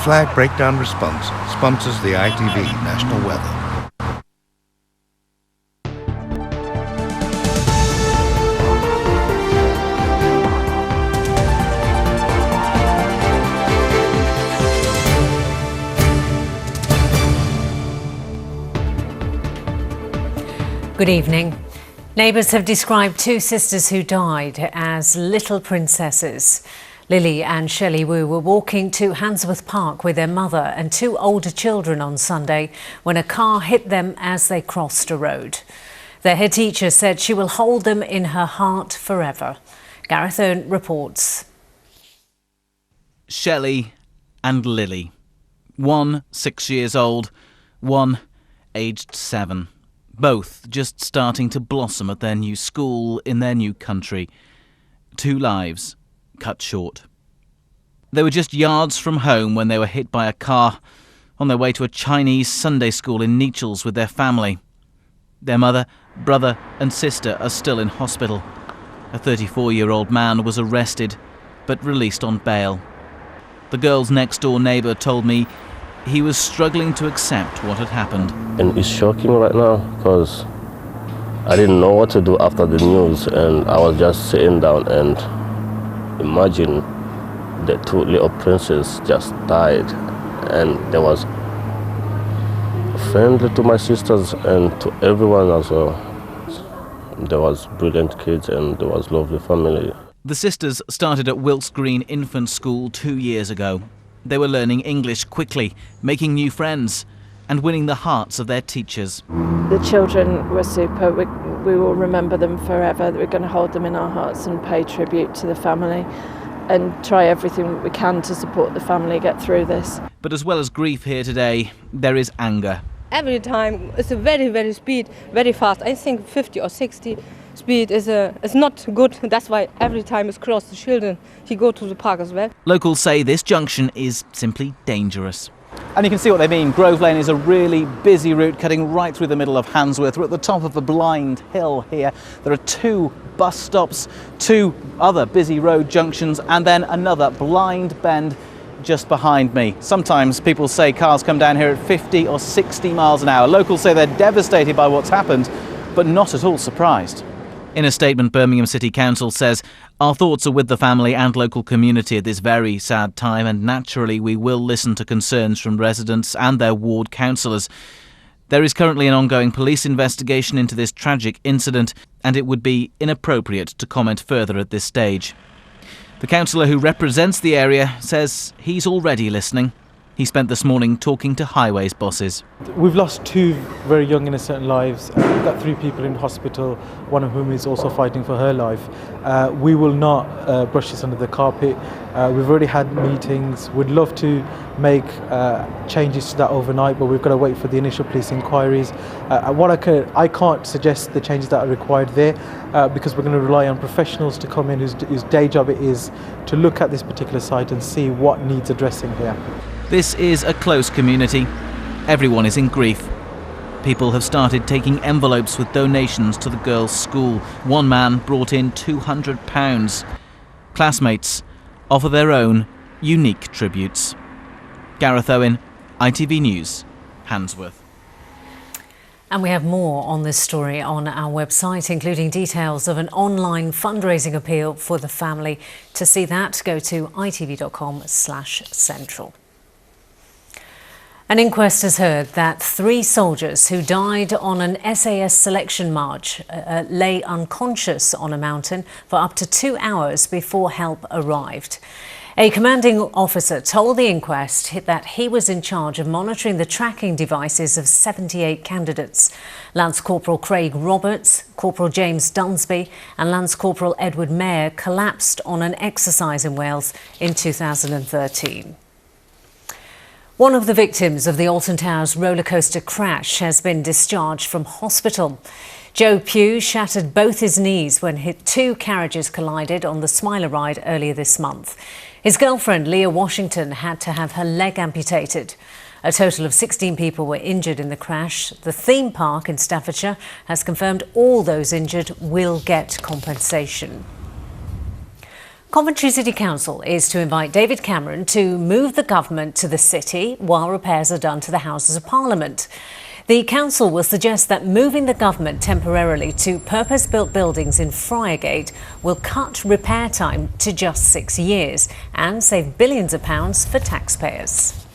Flag Breakdown Response sponsors the ITV National Weather. Good evening. Neighbours have described two sisters who died as little princesses. Lily and Shelley Wu were walking to Handsworth Park with their mother and two older children on Sunday when a car hit them as they crossed a road. Their head teacher said she will hold them in her heart forever. Gareth Owen reports. Shelley and Lily. One 6 years old, one aged 7. Both just starting to blossom at their new school in their new country. Two lives cut short. They were just yards from home when they were hit by a car on their way to a Chinese Sunday school in Nechells with their family. Their mother, brother and sister are still in hospital. A 34-year-old man was arrested but released on bail. The girl's next-door neighbour told me he was struggling to accept what had happened. And it's shocking right now because I didn't know what to do after the news, and I was just sitting down and imagine the two little princes just died, and there was friendly to my sisters and to everyone as well. There was brilliant kids and there was lovely family. The sisters started at Wilkes Green Infant School 2 years ago. They were learning English quickly, making new friends, and winning the hearts of their teachers. The children were super. We will remember them forever. We're going to hold them in our hearts and pay tribute to the family and try everything we can to support the family get through this. But as well as grief here today, there is anger. Every time it's a very, very speed, very fast. I think 50 or 60 speed is not good. That's why every time it's crossed the children, he go to the park as well. Locals say this junction is simply dangerous. And you can see what they mean. Grove Lane is a really busy route cutting right through the middle of Handsworth. We're at the top of a blind hill here. There are two bus stops, two other busy road junctions, and then another blind bend just behind me. Sometimes people say cars come down here at 50 or 60 miles an hour. Locals say they're devastated by what's happened, but not at all surprised. In a statement, Birmingham City Council says, "Our thoughts are with the family and local community at this very sad time, and naturally we will listen to concerns from residents and their ward councillors. There is currently an ongoing police investigation into this tragic incident, and it would be inappropriate to comment further at this stage." The councillor who represents the area says he's already listening. He spent this morning talking to highways bosses. We've lost two very young innocent lives. We've got 3 people in hospital, one of whom is also fighting for her life. We will not brush this under the carpet. We've already had meetings. We'd love to make changes to that overnight, but we've got to wait for the initial police inquiries. I can't suggest the changes that are required there because we're going to rely on professionals to come in whose day job it is to look at this particular site and see what needs addressing here. This is a close community. Everyone is in grief. People have started taking envelopes with donations to the girls' school. One man brought in £200. Classmates offer their own unique tributes. Gareth Owen, ITV News, Handsworth. And we have more on this story on our website, including details of an online fundraising appeal for the family. To see that, go to itv.com/central. An inquest has heard that 3 soldiers who died on an SAS selection march lay unconscious on a mountain for up to 2 hours before help arrived. A commanding officer told the inquest that he was in charge of monitoring the tracking devices of 78 candidates. Lance Corporal Craig Roberts, Corporal James Dunsby and Lance Corporal Edward Mayer collapsed on an exercise in Wales in 2013. One of the victims of the Alton Towers roller coaster crash has been discharged from hospital. Joe Pugh shattered both his knees when 2 carriages collided on the Smiler ride earlier this month. His girlfriend, Leah Washington, had to have her leg amputated. A total of 16 people were injured in the crash. The theme park in Staffordshire has confirmed all those injured will get compensation. Coventry City Council is to invite David Cameron to move the government to the city while repairs are done to the Houses of Parliament. The council will suggest that moving the government temporarily to purpose-built buildings in Friargate will cut repair time to just 6 years and save billions of pounds for taxpayers.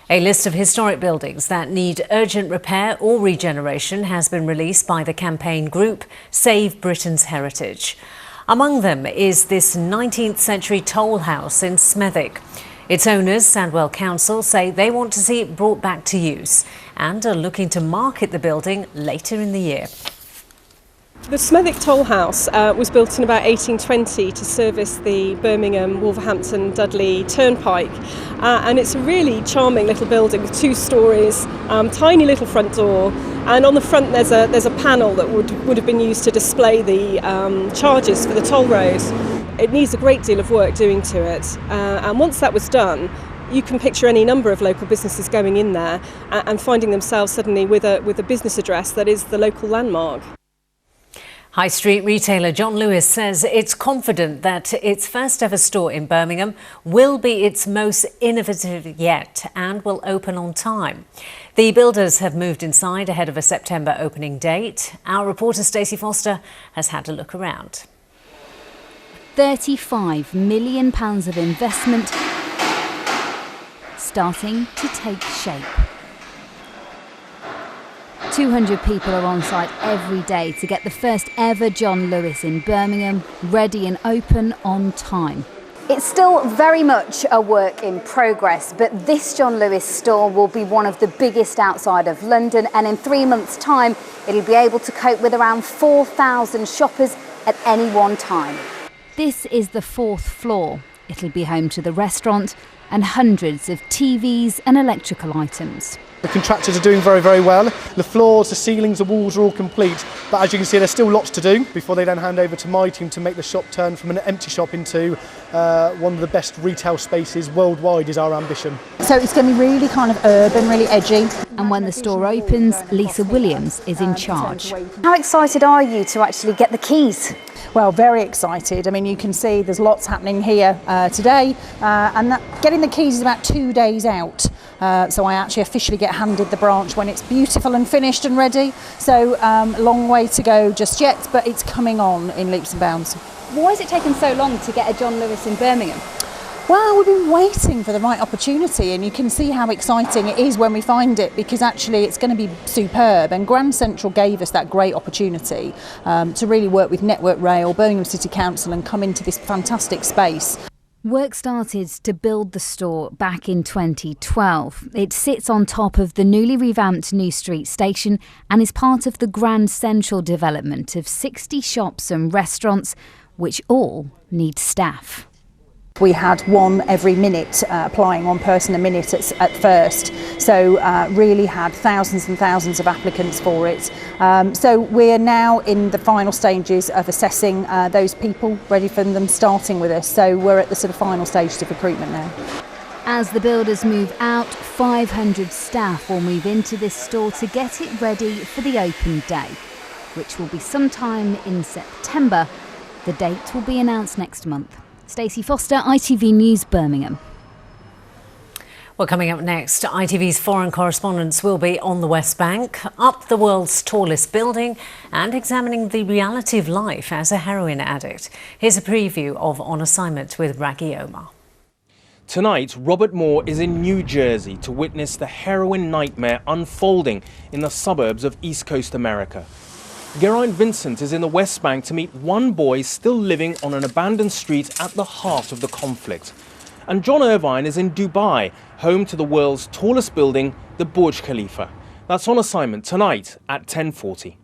A list of historic buildings that need urgent repair or regeneration has been released by the campaign group Save Britain's Heritage. Among them is this 19th century toll house in Smethwick. Its owners, Sandwell Council, say they want to see it brought back to use and are looking to market the building later in the year. The Smethwick Toll House was built in about 1820 to service the Birmingham, Wolverhampton, Dudley Turnpike, and it's a really charming little building with 2 stories, tiny little front door, and on the front there's a panel that would have been used to display the charges for the toll road. It needs a great deal of work doing to it, and once that was done, you can picture any number of local businesses going in there and finding themselves suddenly with a business address that is the local landmark. High street retailer John Lewis says it's confident that its first ever store in Birmingham will be its most innovative yet and will open on time. The builders have moved inside ahead of a September opening date. Our reporter Stacey Foster has had a look around. £35 million of investment starting to take shape. 200 people are on site every day to get the first ever John Lewis in Birmingham ready and open on time. It's still very much a work in progress, but this John Lewis store will be one of the biggest outside of London, and in 3 months' time it'll be able to cope with around 4,000 shoppers at any one time. This is the 4th floor. It'll be home to the restaurant and hundreds of TVs and electrical items. The contractors are doing very, very well. The floors, the ceilings, the walls are all complete. But as you can see, there's still lots to do before they then hand over to my team to make the shop turn from an empty shop into one of the best retail spaces worldwide is our ambition. So it's going to be really kind of urban, really edgy. And when the store opens, Lisa Williams is in charge. How excited are you to actually get the keys? Well, very excited. I mean, you can see there's lots happening here today, and getting the keys is about 2 days out. So I actually officially get handed the branch when it's beautiful and finished and ready. So long way to go just yet, but it's coming on in leaps and bounds. Why has it taken so long to get a John Lewis in Birmingham? Well, we've been waiting for the right opportunity, and you can see how exciting it is when we find it, because actually it's going to be superb, and Grand Central gave us that great opportunity to really work with Network Rail, Birmingham City Council, and come into this fantastic space. Work started to build the store back in 2012. It sits on top of the newly revamped New Street station and is part of the Grand Central development of 60 shops and restaurants, which all need staff. We had one every minute, applying 1 person a minute at first, so really had thousands and thousands of applicants for it. So we're now in the final stages of assessing those people, ready for them starting with us, so we're at the sort of final stages of recruitment now. As the builders move out, 500 staff will move into this store to get it ready for the open day, which will be sometime in September. The date will be announced next month. Stacey Foster, ITV News, Birmingham. Well, coming up next, ITV's foreign correspondents will be on the West Bank, up the world's tallest building and examining the reality of life as a heroin addict. Here's a preview of On Assignment with Raggy Omar. Tonight, Robert Moore is in New Jersey to witness the heroin nightmare unfolding in the suburbs of East Coast America. Geraint Vincent is in the West Bank to meet one boy still living on an abandoned street at the heart of the conflict. And John Irvine is in Dubai, home to the world's tallest building, the Burj Khalifa. That's On Assignment tonight at 10:40.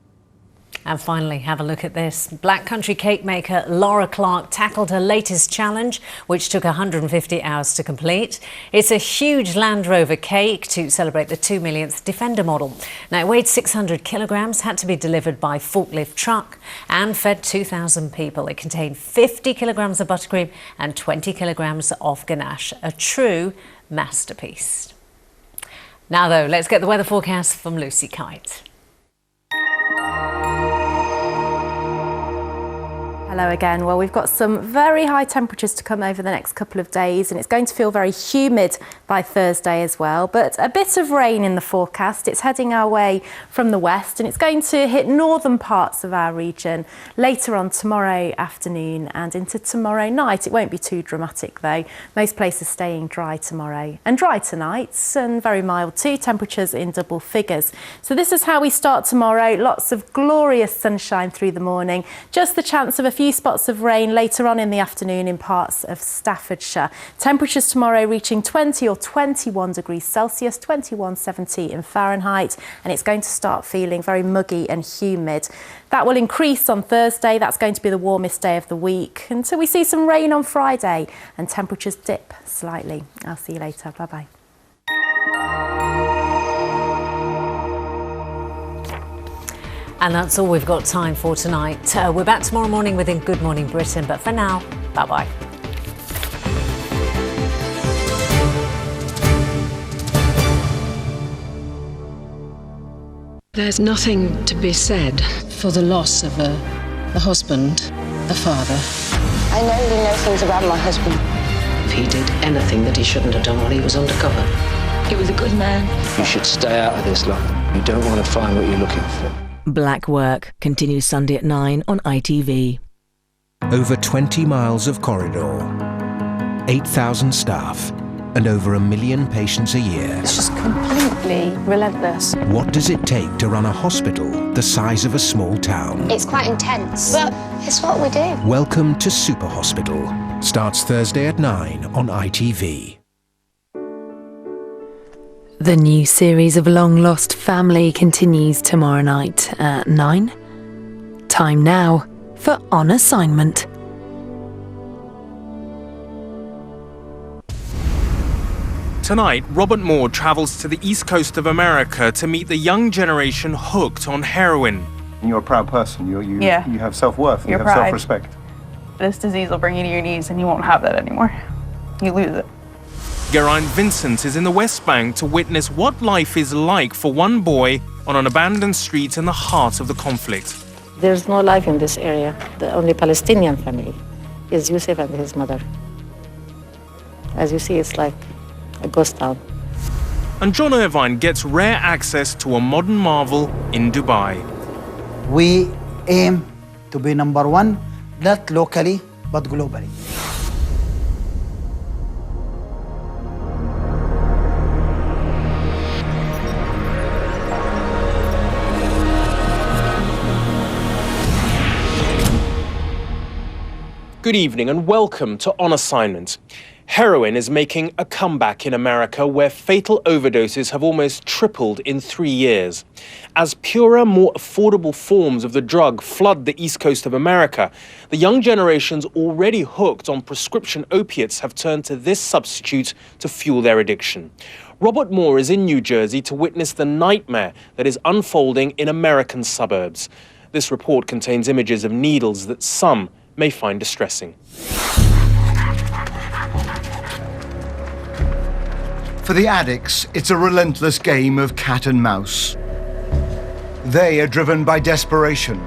And finally, have a look at this. Black country cake maker Laura Clark tackled her latest challenge, which took 150 hours to complete. It's a huge Land Rover cake to celebrate the 2 millionth Defender model. Now, it weighed 600 kilograms, had to be delivered by forklift truck and fed 2,000 people. It contained 50 kilograms of buttercream and 20 kilograms of ganache. A true masterpiece. Now, though, let's get the weather forecast from Lucy Kite. Hello again. Well, we've got some very high temperatures to come over the next couple of days, and it's going to feel very humid by Thursday as well. But a bit of rain in the forecast. It's heading our way from the west, and it's going to hit northern parts of our region later on tomorrow afternoon and into tomorrow night. It won't be too dramatic though. Most places staying dry tomorrow and dry tonight, and very mild too. Temperatures in double figures. So this is how we start tomorrow. Lots of glorious sunshine through the morning. Just the chance of a few spots of rain later on in the afternoon in parts of Staffordshire. Temperatures tomorrow reaching 20 or 21 degrees Celsius, 2170 in Fahrenheit, and it's going to start feeling very muggy and humid. That will increase on Thursday. That's going to be the warmest day of the week until we see some rain on Friday and temperatures dip slightly. I'll see you later. Bye-bye. And that's all we've got time for tonight. We're back tomorrow morning within Good Morning Britain, but for now, bye-bye. There's nothing to be said for the loss of a husband, a father. I know you know things about my husband. If he did anything that he shouldn't have done while he was undercover. He was a good man. You should stay out of this lot. You don't want to find what you're looking for. Black Work continues Sunday at 9 on ITV. Over 20 miles of corridor, 8,000 staff, and over 1 million patients a year. It's just completely relentless. What does it take to run a hospital the size of a small town? It's quite intense, but it's what we do. Welcome to Super Hospital. Starts Thursday at 9 on ITV. The new series of Long Lost Family continues tomorrow night at 9. Time now for On Assignment. Tonight, Robert Moore travels to the east coast of America to meet the young generation hooked on heroin. You're a proud person. You have self-worth. You have pride. self-respect. This disease will bring you to your knees and you won't have that anymore. You lose it. Geraint Vincent is in the West Bank to witness what life is like for one boy on an abandoned street in the heart of the conflict. There's no life in this area. The only Palestinian family is Yusuf and his mother. As you see, it's like a ghost town. And John Irvine gets rare access to a modern marvel in Dubai. We aim to be number one, not locally, but globally. Good evening and welcome to On Assignment. Heroin is making a comeback in America where fatal overdoses have almost tripled in 3 years. As purer, more affordable forms of the drug flood the east coast of America, the young generations already hooked on prescription opiates have turned to this substitute to fuel their addiction. Robert Moore is in New Jersey to witness the nightmare that is unfolding in American suburbs. This report contains images of needles that some may find distressing. For the addicts, it's a relentless game of cat and mouse. They are driven by desperation,